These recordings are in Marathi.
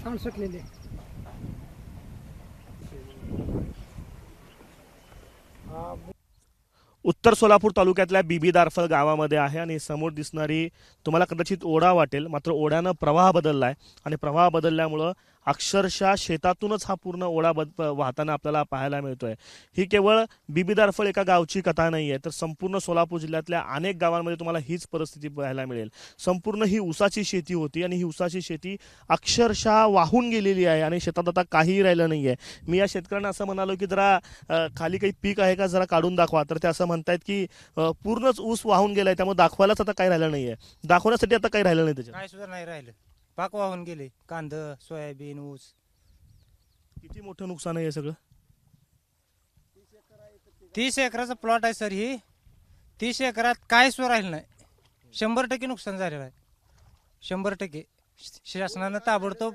सांड सुटलेले. उत्तर सोलापूर तालुक्यातल्या बीबी दारफळ गावामध्ये आहे आणि समोर दिसणारी तुम्हाला कदाचित ओढा वाटेल, मात्र ओढ्यानं प्रवाह बदलला आहे आणि प्रवाह बदलल्यामुळं अक्षरशः शेतातूनच हा पूर्ण ओढा वाहताना आपल्याला पाहायला मिळतोय. ही केवळ बीबी दारफळ एका गावची कथा नाही आहे, तर संपूर्ण सोलापूर जिल्ह्यातल्या अनेक गावांमध्ये तुम्हाला हीच परिस्थिती पाहायला मिळेल. संपूर्ण ही ऊसाची शेती होती आणि ही ऊसाची शेती अक्षरशः वाहून गेलेली आहे आणि शेतात आता काहीही राहिलं नाही आहे. मी या शेतकऱ्यांना असं म्हणालो की जरा खाली काही पीक आहे का जरा काढून दाखवा, तर ते असं म्हणतायत की पूर्णच ऊस वाहून गेलाय, त्यामुळे दाखवायलाच आता काही राहिलं नाहीये. दाखवण्यासाठी आता काही राहिलं नाही त्याच्यात. काय सुद्धा नाही राहिलं. पाक वाहून गेले. कांदा, सोयाबीन, ऊस. किती मोठं नुकसान आहे हे सगळं. 30 एकराचा प्लॉट आहे सर. ही 30 एकरात काय सुद्धा राहिलं नाही. 100% नुकसान झालेलं आहे. 100%. शासनानं ताबडतोब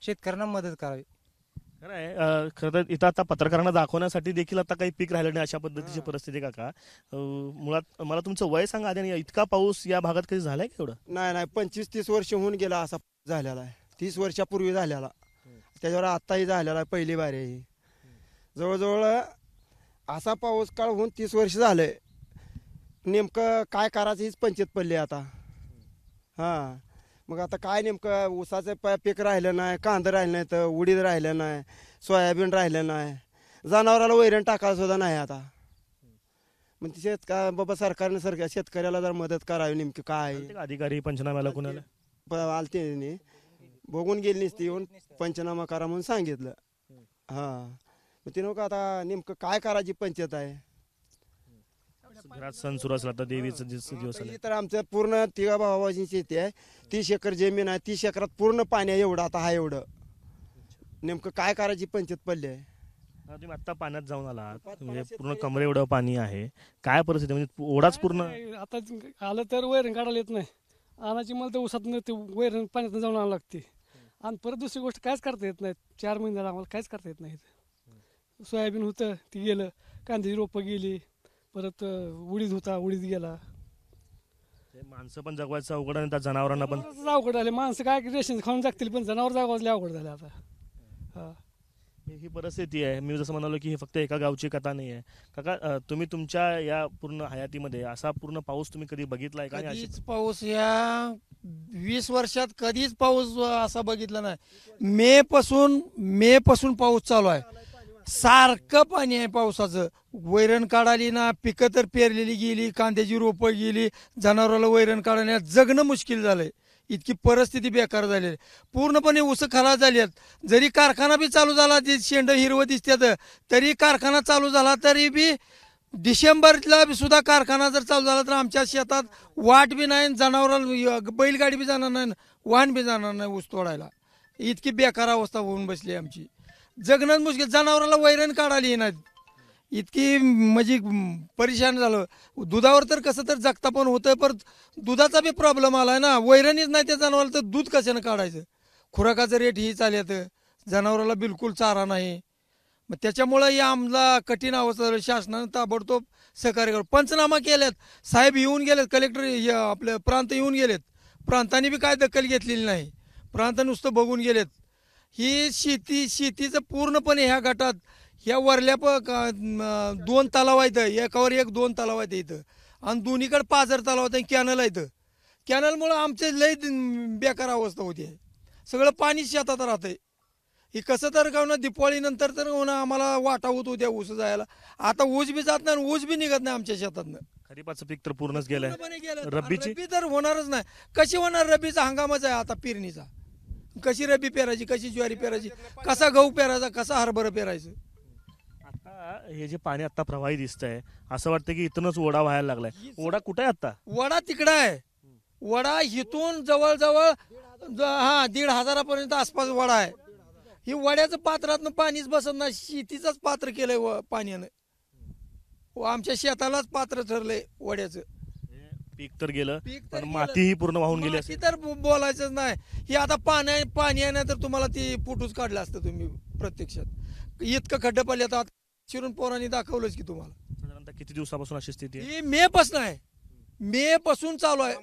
शेतकऱ्यांना मदत करावी. खरं आहे. खरं तर इथं आता पत्रकारांना दाखवण्यासाठी देखील आता काही पीक राहिलं नाही अशा पद्धतीची परिस्थिती काका. मुळात मला तुमचं वय सांगा आधी. आणि इतका पाऊस या भागात कधी झालाय का एवढं. नाही 25-30 वर्ष होऊन गेला असा झालेला आहे. 30 वर्षापूर्वी झालेला, त्याच्यावर आत्ताही झालेला आहे. पहिली बारी आहे. जवळजवळ असा पाऊस काळ होऊन 30 वर्ष झाले. नेमकं काय करायचं हीच पंचायत पडली आता. हां, मग आता काय नेमकं ऊसाचं पीक राहिलं नाही, कांदा राहिलं नाही, तर उडीद राहिलं नाही, सोयाबीन राहिलं नाही, जनावराला वैरण टाकायला सुद्धा नाही आता. मग ते बाबा सरकारने शेतकऱ्याला जर मदत करावी. नेमकी काय अधिकारी पंचनाम्याला कुणाला आलते बघून गेली नसती, येऊन पंचनामा करा म्हणून सांगितलं. हां, मग ते नको आता नेमकं काय करायची पंचायत आहे. घरात सण सुरू असला तर देवीचं दिवस आले. तर आमचं पूर्ण तिघा भावाची शेती आहे. 30 एकर जमीन आहे. 30 एकरात पूर्ण पाणी आहे. एवढं आता हा एवढं नेमकं काय करायची पंचायत पडली आहे. तुम्ही आता पाण्यात जाऊन आलात, म्हणजे पूर्ण कमरे एवढं पाणी आहे. काय परिस्थिती म्हणजे ओढाच पूर्ण. आता आलं तर वैरण काढायला येत नाही. आणायची मला तर ऊसातून ते वैरण पाण्यातून जाऊन आणावं लागते. आणि परत दुसरी गोष्ट काहीच करता येत नाही. 4 महिने झाला आम्हाला काहीच करता येत नाही. सोयाबीन होतं ती गेलं, कांद्याची रोपं गेली, परत उडीद होता उडीद गेला. माणसं पण जगवायचं अवघड आणि त्या जनावरांना पण अवघड झाले. माणसं काय रेशन खाऊन जगतील, पण जनावर जगवायला अवघड झाले आता. हा, ही परिस्थिती आहे. मी जसं म्हणालो की हे फक्त एका गावची कथा नाही आहे. काका, तुम्ही तुमच्या या पूर्ण हयातीमध्ये असा पूर्ण पाऊस तुम्ही कधी बघितलाय का. कधीच पाऊस या 20 वर्षात कधीच पाऊस असा बघितला नाही. मे पासून पाऊस चालू आहे. सारखं पाणी आहे पावसाचं. वैरण काढाली ना, पिकं तर पेरलेली गेली, कांद्याची रोपं गेली, जनावराला वैरण काढण्यात जगणं मुश्किल झालंय. इतकी परिस्थिती बेकार झाली आहे. पूर्णपणे ऊस खराब झाली आहेत. जरी कारखाना बी चालू झाला, जे शेंड हिरवं दिसतात, तरी कारखाना चालू झाला तरी बी डिसेंबरला सुद्धा कारखाना जर चालू झाला तर आमच्या शेतात वाट बी नाही, जनावराला बैलगाडी बी जाणार नाही, वाहन बी जाणार नाही ऊस तोडायला. इतकी बेकार अवस्था होऊन बसली आमची. जगणं मुश्किल. जनावराला वैरण काढायला येणार, इतकी म्हणजे परेशान झालं. दुधावर तर कसं तर जगता पण होतं, पण दुधाचा बी प्रॉब्लेम आलाय ना. वैरणीच नाही त्या जनावराला तर दूध कशानं काढायचं. खुराकाचं रेट ही चालत, जनावराला बिलकुल चारा नाही. मग त्याच्यामुळं या आम्हाला कठीण अवस्था झाली. शासनानं ताबडतोब सहकार्य कर. पंचनामा केल्यात, साहेब येऊन गेलेत, कलेक्टर आपलं प्रांत येऊन गेलेत. प्रांताने बी काय दखल घेतलेली नाही. प्रांत नुसतं बघून गेलेत. ही शेतीचं पूर्णपणे ह्या गटात ह्या वरल्या 2 तलाव आहेत. एकावर एक 2 तलाव आहेत इथं, आणि दोन्हीकडे पाझर तलाव आहेत, कॅनल आहेत. कॅनलमुळं आमचे लय बेकार अवस्था होती. सगळं पाणी शेतात राहतंय. हे कसं तर का ना दिपावळीनंतर तर होणं आम्हाला वाटा होत होत्या ऊस जायला. आता ऊस बी जात नाही, ऊस बी निघत नाही आमच्या शेतातनं. खरीपाचं पीक तर पूर्णच गेलंय. रब्बी तर होणारच नाही. कशी होणार. रब्बीचा हंगामच आहे आता पेरणीचा. कशी रब्बी पेरायची, कशी ज्वारी पेरायची, कसा गहू पेरायचा, कसा हरभरा पेरायचं. आता हे जे पाणी आता प्रवाही दिसतंय, असं वाटतं की इथूनच ओढा व्हायला लागलाय. ओढा कुठे आहे आता. वडा तिकडं आहे. वडा इथून जवळजवळ 1,500 आसपास वडा आहे. ही वड्याचं पात्रातनं पाणीच बसत नाही. शेतीचंच पात्र केलंय पाण्यानं. आमच्या शेतालाच पात्र ठरलंय वड्याचं. पीक तर गेलं, पण मातीही पूर्ण वाहून गेली. माती तर बोलायचंच नाही. ही आता पाणी आहे ना, तर तुम्हाला ती फुटूच काढलं असतं तुम्ही प्रत्यक्षात. इतकं खड्डे पडले. आता शिरून पोरांनी दाखवलंच की तुम्हाला. साधारणतः किती दिवसापासून अशी स्थिती आहे. ही मे पासून आहे. मे पासून चालू आहे.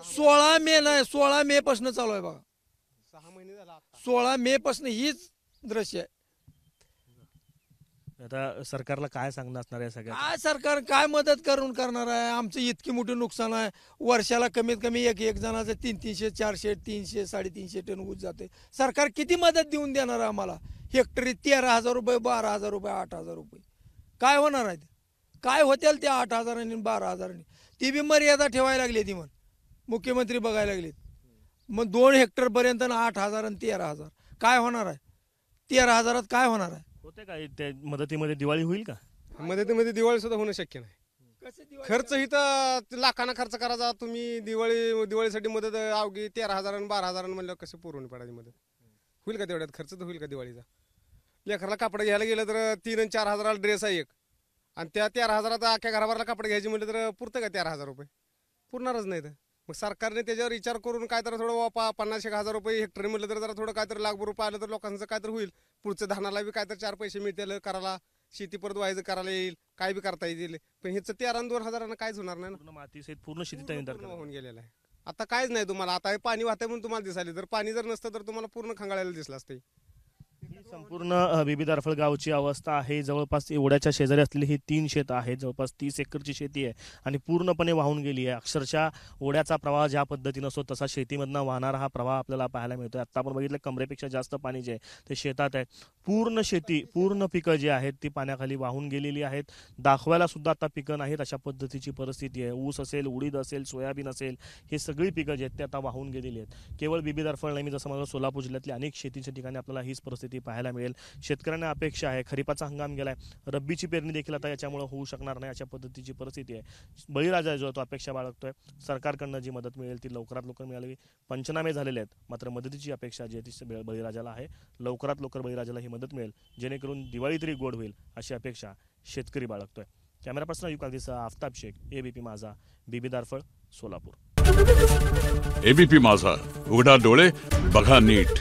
16 मे नाही, 16 मे पासून चालू आहे बघा. 16 मे पासून हीच दृश्य आहे. आता सरकारला काय सांगणं असणार आहे सगळ्यात? काय सरकार काय मदत करून करणार आहे? आमचं इतकी मोठी नुकसान आहे. वर्षाला कमीत कमी एक जणाचं 300, 400, 300, 350 टन ऊस जाते. सरकार किती मदत देऊन देणार आहे आम्हाला? हेक्टरी 13,000 रुपये, 12,000 रुपये, 8,000 रुपये काय होणार आहे? काय होतील त्या 8,000 आणि 12,000? ती बी मर्यादा ठेवायला लागली ती मुख्यमंत्री बघायला लागलेत. मग 2 हेक्टर पर्यंत 8,000 आणि 13,000 काय होणार आहे? 13,000 काय होणार आहे? होते काय त्या मदतीमध्ये दिवाळी होईल का? मदतीमध्ये दिवाळी सुद्धा होणं शक्य नाही. खर्च इथं लाखांना खर्च करायचा तुम्ही. दिवाळीसाठी मदत अवघी 13,000 आणि 12,000 म्हणलं कसं पुरवणी पडायची मदत होईल का? तेवढ्यात खर्च तर होईल का दिवाळीचा? लेकराला कापड घ्यायला गेलं तर 3 आणि 4,000 ड्रेस आहे एक, आणि त्या 13,000 अख्ख्या घराभराला कापड घ्यायची म्हटलं तर पुरतं का 13,000 रुपये? पुरणारच नाही. तर मग सरकारने त्याच्यावर विचार करून काय तर थोडं 50,000 रुपये हेक्टरी म्हटलं तर जरा थोडं काय तर लाख रुपये आलं तर लोकांचं काय तर होईल. पुढचं धानाला बी काय तर 4 पैसे मिळतील करायला, शेती परत व्हायचं करायला येईल, काय बी करता येईल. पण ह्याचं 13 आणि 2,000 काहीच होणार नाही ना. पूर्ण मातीसहित पूर्ण शेती तयार पूर्ण होऊन गेलेलं आहे. आता काहीच नाही तुम्हाला. आता हे पाणी वाहतंय म्हणून तुम्हाला दिसायला, तर पाणी जर नसतं तर तुम्हाला पूर्ण खंगाळायला दिसलं असतं. संपूर्ण बीबी दारफळ गावची अवस्था आहे. जवळपास ओढ्याच्या शेजारी असलेली ही 3 शेतं आहेत. जवळपास 30 एकरची शेती आहे आणि पूर्णपणे वाहून गेली आहे. अक्षरशः ओढ्याचा प्रवाह ज्या पद्धतीनं असतो तसा शेतीमधनं वाहणारा हा प्रवाह आपल्याला पाहायला मिळतो. आता आपण बघितलं कमरेपेक्षा जास्त पाणी जे आहे ते शेतात आहे. पूर्ण शेती, पूर्ण पिकं जी आहेत ती पाण्याखाली वाहून गेलेली आहेत. दाखवायला सुद्धा आता पिकं नाहीत अशा पद्धतीची परिस्थिती आहे. ऊस असेल, उडीद असेल, सोयाबीन असेल, हे सगळी पिकं जी आहेत ते आता वाहून गेलेली आहेत. केवळ बीबी दारफळ नाही, मी जसं म्हणलं सोलापूर जिल्ह्यातली अनेक शेतीच्या ठिकाणी आपल्याला हीच परिस्थिती पाहायला मिळेल. शेतकऱ्यांना अपेक्षा आहे, खरीपाचा हंगाम गेलाय, रब्बीची पेरणी देखील आता याच्यामुळे होऊ शकणार नाही अशा पद्धतीची परिस्थिती आहे. बळीराजा जो तो अपेक्षा बाळगतोय सरकारकडनं जी मदत मिळेल ती लवकरात लवकर मिळावी. पंचनामे झालेले आहेत, मात्र मदतीची अपेक्षा जी आहे ती बळीराजाला आहे. लवकरात लवकर बळीराजाला ही मदत मिळेल जेणेकरून दिवाळी तरी गोड होईल अशी अपेक्षा शेतकरी बाळगतोय. कॅमेरा पर्सन युकागदीसह आफताब शेख, एबीपी माझा, बीबी दारफळ, सोलापूर. एबीपी माझा, उघडा डोळे बघा नीट.